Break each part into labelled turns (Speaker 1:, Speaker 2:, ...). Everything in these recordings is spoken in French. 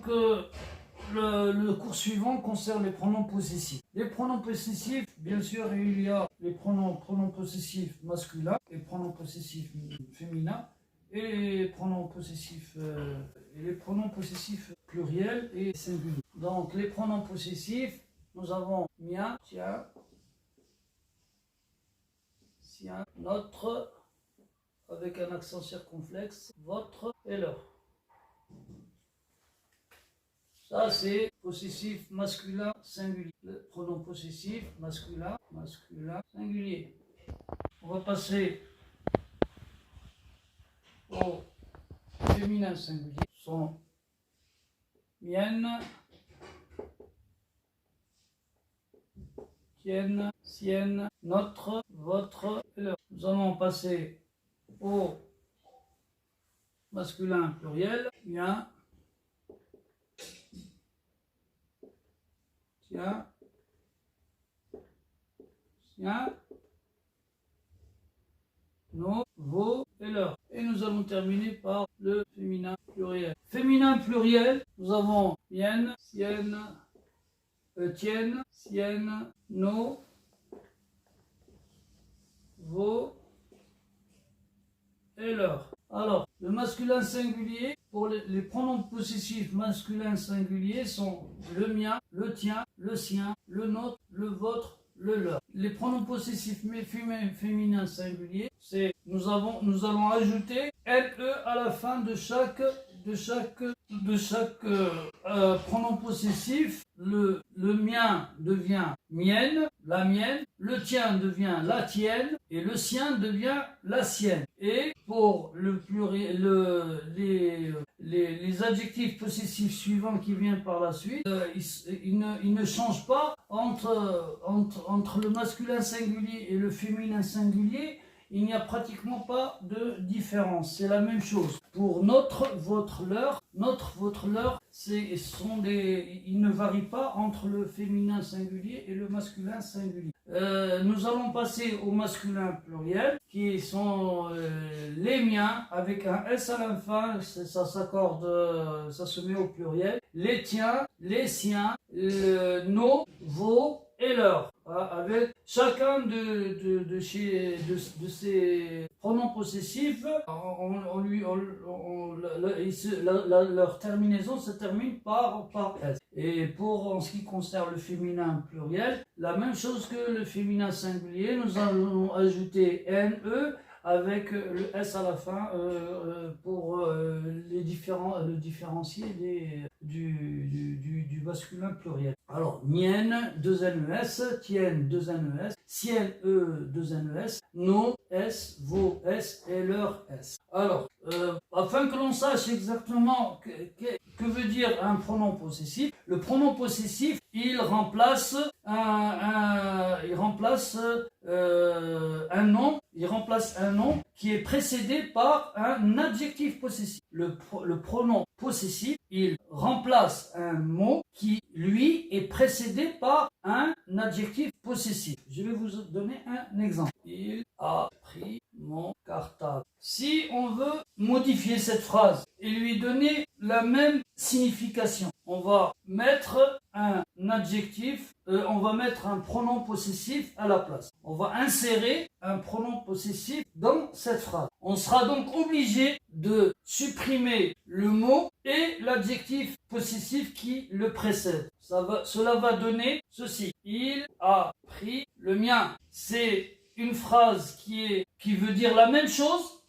Speaker 1: Donc, le cours suivant concerne les pronoms possessifs. Les pronoms possessifs, bien sûr, il y a les pronoms possessifs masculins, les pronoms possessifs féminins, et les pronoms possessifs pluriels et singuliers. Donc, les pronoms possessifs, nous avons mien, tien, sien, notre, avec un accent circonflexe, votre et leur. Ça, c'est possessif masculin singulier. Le pronom possessif masculin singulier. On va passer au féminin singulier. Sont mienne, tienne, sienne, notre, votre et leur. Nous allons passer au masculin pluriel. Mien, tien, sien, nos, vos et leurs. Et nous allons terminer par le féminin pluriel. Féminin pluriel, nous avons mienne, sienne, tienne, sienne, nos, vos et leurs. Alors, le masculin singulier, pour les pronoms possessifs masculins singuliers sont le mien, le tien, le sien, le nôtre, le vôtre, le leur. Les pronoms possessifs féminins singuliers, c'est nous allons ajouter LE à la fin de chaque pronom possessif. Le mien devient mienne, la mienne, le tien devient la tienne et le sien devient la sienne. Et pour le pluriel, les adjectifs possessifs suivants qui viennent par la suite, ils ne changent pas entre le masculin singulier et le féminin singulier. Il n'y a pratiquement pas de différence, c'est la même chose. Pour notre, votre, leur, ils ne varient pas entre le féminin singulier et le masculin singulier. Nous allons passer au masculin pluriel, qui sont les miens, avec un S à la fin, ça s'accorde, ça se met au pluriel. Les tiens, les siens, nos, vos et leurs. Avec chacun de ces pronoms possessifs, leur terminaison se termine par S. Et en ce qui concerne le féminin pluriel, la même chose que le féminin singulier, nous allons ajouter NE avec le S à la fin pour le différencier du masculin pluriel. Alors, mienne, 2 NES, tienne, 2 NES, sienne, E, 2 NES, nos, S, vos S et leur S. Alors, afin que l'on sache exactement que veut dire un pronom possessif, le pronom possessif, il remplace un nom qui est précédé par un adjectif possessif. Le pronom possessif, il remplace un mot qui, lui, est précédé par un adjectif possessif. Je vais vous donner un exemple. Il a pris mon cartable. Si on veut modifier cette phrase et lui donner la même signification, on va mettre un adjectif, on va mettre un pronom possessif à la place. On va insérer un pronom possessif dans cette phrase. On sera donc obligé de supprimer le mot et l'adjectif possessif qui le précède. Cela va donner ceci. Il a pris le mien. C'est une phrase qui veut dire la même chose,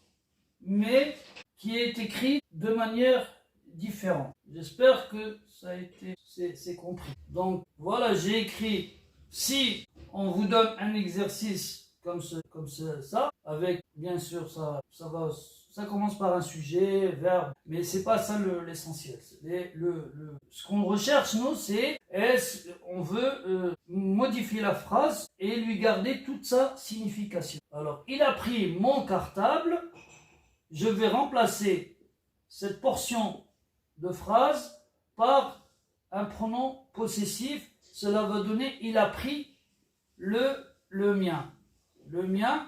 Speaker 1: mais qui est écrite de manière différente. J'espère que c'est compris. Donc voilà, j'ai écrit, si on vous donne un exercice comme ça, avec bien sûr ça commence par un sujet, verbe, mais c'est pas ça l'essentiel. Ce qu'on recherche, nous, c'est on veut modifier la phrase et lui garder toute sa signification. Alors, il a pris mon cartable, je vais remplacer cette portion de phrase par un pronom possessif. Cela va donner, il a pris le mien. Le mien,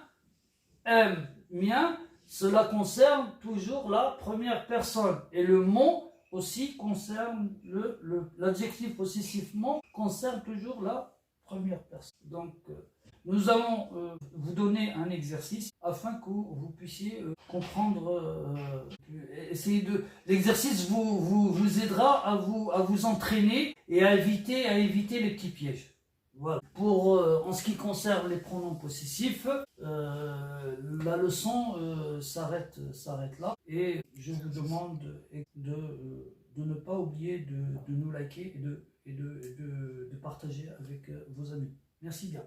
Speaker 1: mien, cela concerne toujours la première personne. Et le mon aussi concerne l'adjectif possessif mon concerne toujours la première personne. Donc, nous allons vous donner un exercice afin que vous puissiez comprendre. L'exercice vous aidera à vous entraîner et à éviter les petits pièges. Voilà. En ce qui concerne les pronoms possessifs, la leçon s'arrête là et je vous demande de ne pas oublier de nous liker et de partager avec vos amis. Merci bien.